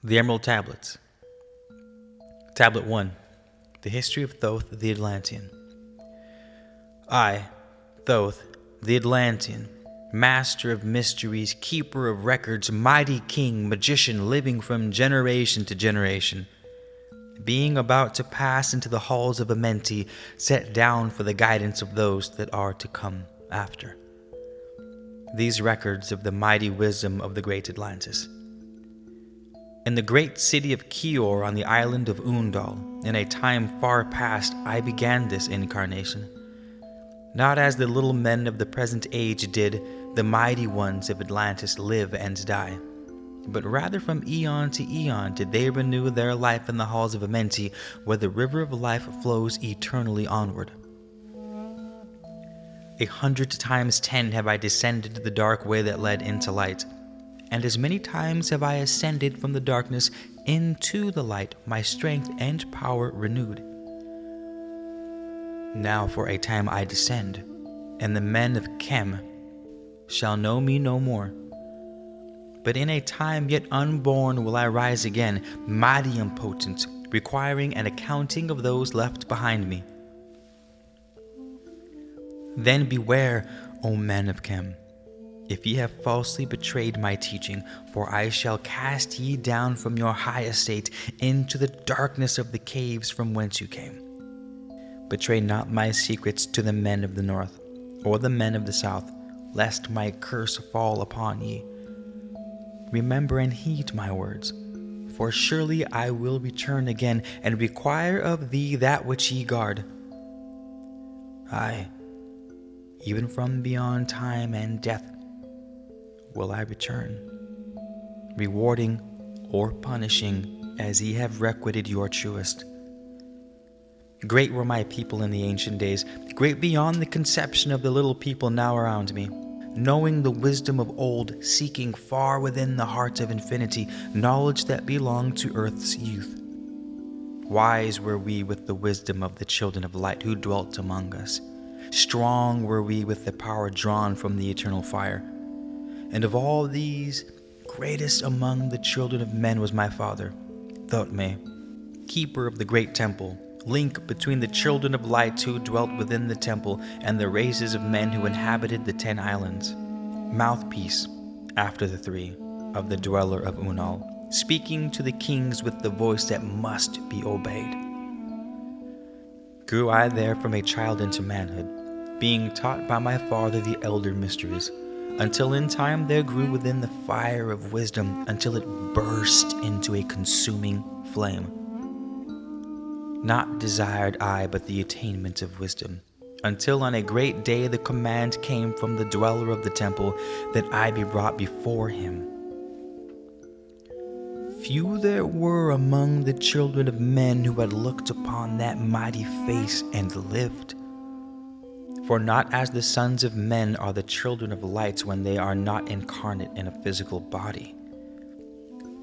The Emerald Tablets. Tablet 1. The History of Thoth the Atlantean. I, Thoth the Atlantean, master of mysteries, keeper of records, mighty king, magician, living from generation to generation, being about to pass into the halls of Amenti, set down for the guidance of those that are to come after. These records of the mighty wisdom of the great Atlantis. In the great city of Kior on the island of Undal, in a time far past, I began this incarnation. Not as the little men of the present age did the mighty ones of Atlantis live and die, but rather from eon to eon did they renew their life in the halls of Amenti, where the river of life flows eternally onward. 100 times 10 have I descended to the dark way that led into light, and as many times have I ascended from the darkness into the light, my strength and power renewed. Now for a time I descend, and the men of Chem shall know me no more. But in a time yet unborn will I rise again, mighty and potent, requiring an accounting of those left behind me. Then beware, O men of Chem, if ye have falsely betrayed my teaching, for I shall cast ye down from your high estate into the darkness of the caves from whence you came. Betray not my secrets to the men of the north, or the men of the south, lest my curse fall upon ye. Remember and heed my words, for surely I will return again, and require of thee that which ye guard. Aye, even from beyond time and death will I return, rewarding or punishing as ye have requited your truest. Great were my people in the ancient days, great beyond the conception of the little people now around me, knowing the wisdom of old, seeking far within the heart of infinity, knowledge that belonged to earth's youth. Wise were we with the wisdom of the children of light who dwelt among us. Strong were we with the power drawn from the eternal fire. And of all these, greatest among the children of men was my father, Thotme, keeper of the great temple, link between the children of light who dwelt within the temple and the races of men who inhabited the 10 islands, mouthpiece, after the 3, of the dweller of Unal, speaking to the kings with the voice that must be obeyed. Grew I there from a child into manhood, being taught by my father the elder mysteries, until in time there grew within the fire of wisdom, until it burst into a consuming flame. Not desired I but the attainment of wisdom, until on a great day the command came from the dweller of the temple that I be brought before him. Few there were among the children of men who had looked upon that mighty face and lived. For not as the sons of men are the children of light when they are not incarnate in a physical body.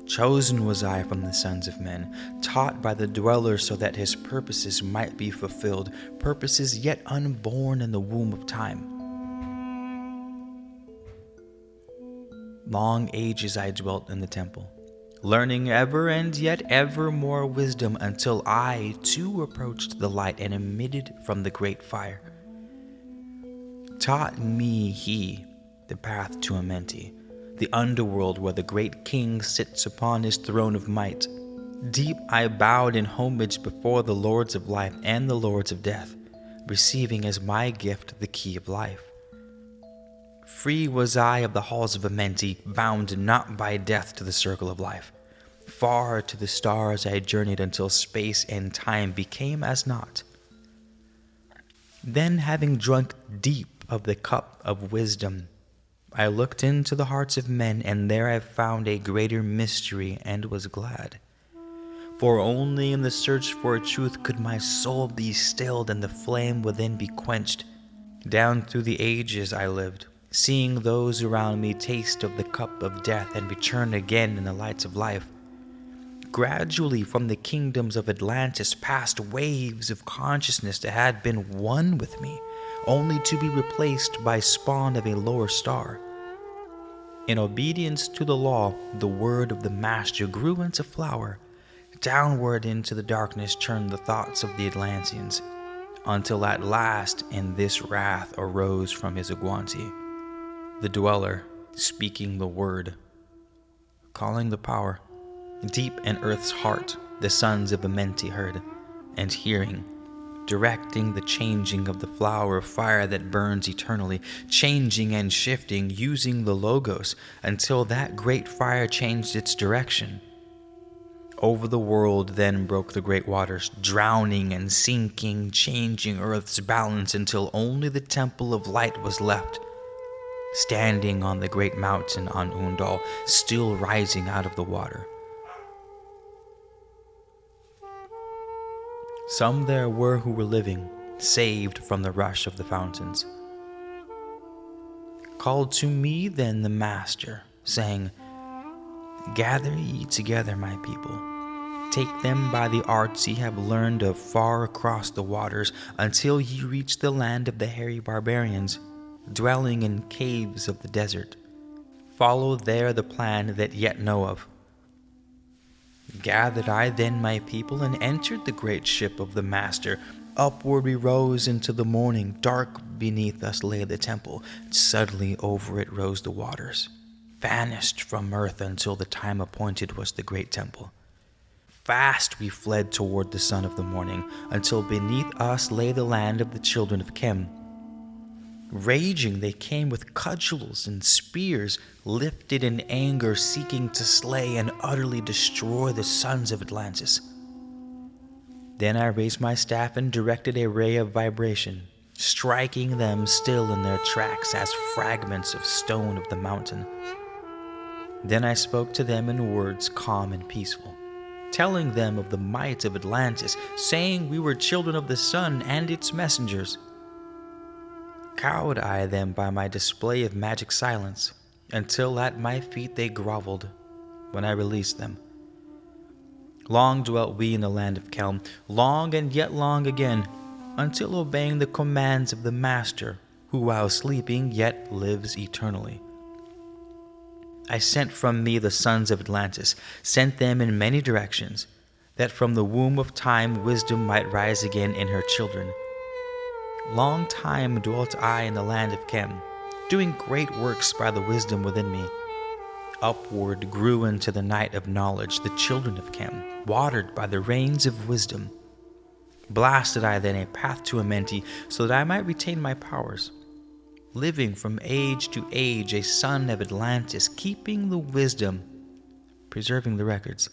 Chosen was I from the sons of men, taught by the dweller so that his purposes might be fulfilled, purposes yet unborn in the womb of time. Long ages I dwelt in the temple, learning ever and yet ever more wisdom, until I too approached the light and emitted from the great fire. Taught me he the path to Amenti, the underworld where the great king sits upon his throne of might. Deep I bowed in homage before the lords of life and the lords of death, receiving as my gift the key of life. Free was I of the halls of Amenti, bound not by death to the circle of life. Far to the stars I journeyed until space and time became as naught. Then, having drunk deep of the cup of wisdom, I looked into the hearts of men, and there I found a greater mystery and was glad. For only in the search for truth could my soul be stilled and the flame within be quenched. Down through the ages I lived, seeing those around me taste of the cup of death and return again in the lights of life. Gradually from the kingdoms of Atlantis passed waves of consciousness that had been one with me, only to be replaced by spawn of a lower star. In obedience to the law, the word of the Master grew into flower. Downward into the darkness churned the thoughts of the Atlanteans, until at last in this wrath arose from his Aguanti, the dweller, speaking the word, calling the power. Deep in earth's heart, the sons of Amenti heard, and hearing, directing the changing of the flower of fire that burns eternally, changing and shifting, using the logos, until that great fire changed its direction. Over the world then broke the great waters, drowning and sinking, changing earth's balance until only the temple of light was left, standing on the great mountain on Undal, still rising out of the water. Some there were who were living, saved from the rush of the fountains. Called to me then the Master, saying, "Gather ye together, my people. Take them by the arts ye have learned of far across the waters, until ye reach the land of the hairy barbarians, dwelling in caves of the desert. Follow there the plan that yet know of." Gathered I then my people and entered the great ship of the Master. Upward we rose into the morning. Dark beneath us lay the temple. Suddenly over it rose the waters, vanished from earth until the time appointed was the great temple. Fast we fled toward the sun of the morning, until beneath us lay the land of the children of Chem. Raging they came with cudgels and spears, lifted in anger, seeking to slay and utterly destroy the sons of Atlantis. Then I raised my staff and directed a ray of vibration, striking them still in their tracks as fragments of stone of the mountain. Then I spoke to them in words calm and peaceful, telling them of the might of Atlantis, saying we were children of the sun and its messengers. Cowed I them by my display of magic silence, until at my feet they groveled, when I released them. Long dwelt we in the land of Kelm, long and yet long again, until obeying the commands of the Master, who while sleeping yet lives eternally. I sent from me the sons of Atlantis, sent them in many directions, that from the womb of time wisdom might rise again in her children. Long time dwelt I in the land of Chem, doing great works by the wisdom within me. Upward grew into the night of knowledge the children of Chem, watered by the rains of wisdom. Blasted I then a path to Amenti, so that I might retain my powers. Living from age to age, a son of Atlantis, keeping the wisdom, preserving the records.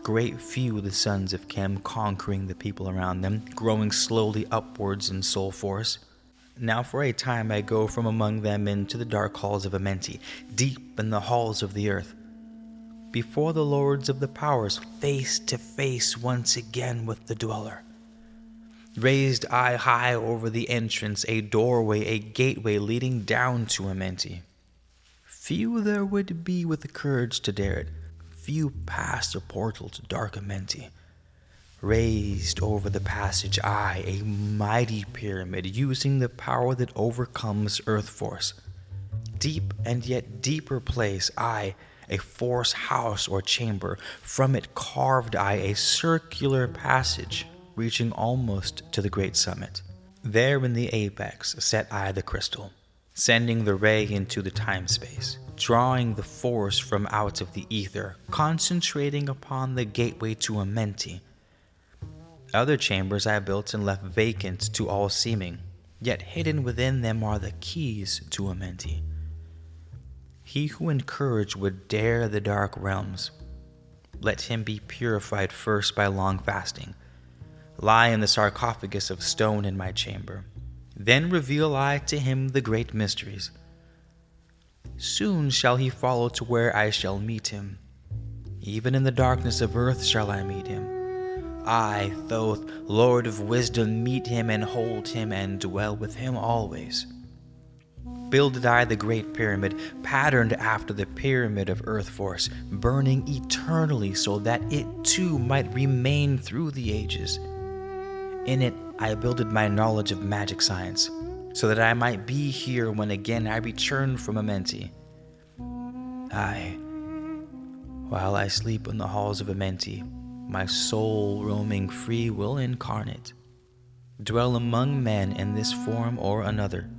Great few the sons of Chem, conquering the people around them, growing slowly upwards in soul force. Now for a time I go from among them into the dark halls of Amenti, deep in the halls of the earth, before the lords of the powers, face to face once again with the dweller. Raised I high over the entrance, a doorway, a gateway leading down to Amenti. Few there would be with the courage to dare it. Few passed a portal to dark Amenti. Raised over the passage I, a mighty pyramid, using the power that overcomes earth force. Deep and yet deeper place I, a force house or chamber. From it carved I a circular passage, reaching almost to the great summit. There in the apex set I the crystal, sending the ray into the time-space, drawing the force from out of the ether, concentrating upon the gateway to Amenti. Other chambers I built and left vacant to all seeming, yet hidden within them are the keys to Amenti. He who in courage would dare the dark realms, let him be purified first by long fasting. Lie in the sarcophagus of stone in my chamber. Then reveal I to him the great mysteries. Soon shall he follow to where I shall meet him. Even in the darkness of earth shall I meet him. I, Thoth, Lord of wisdom, meet him and hold him and dwell with him always. Builded I the great pyramid, patterned after the pyramid of earth force, burning eternally so that it too might remain through the ages. In it I builded my knowledge of magic science, so that I might be here when again I return from Amenti. Aye, while I sleep in the halls of Amenti, my soul roaming free will incarnate, dwell among men in this form or another.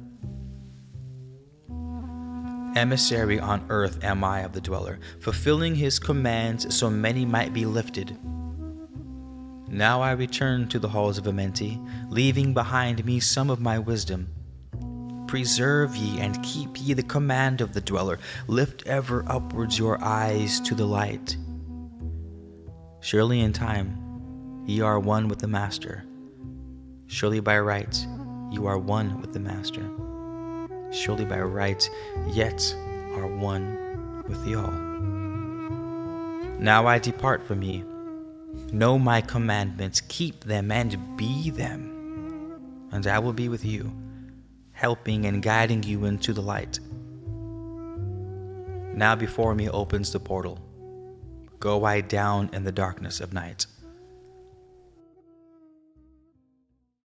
Emissary on earth am I of the dweller, fulfilling his commands so many might be lifted. Now I return to the halls of Amenti, leaving behind me some of my wisdom. Preserve ye and keep ye the command of the dweller. Lift ever upwards your eyes to the light. Surely in time ye are one with the Master. Surely by right you are one with the Master. Surely by right yet are one with the All. Now I depart from ye. Know my commandments, keep them and be them, and I will be with you, helping and guiding you into the light. Now before me opens the portal. Go I down in the darkness of night.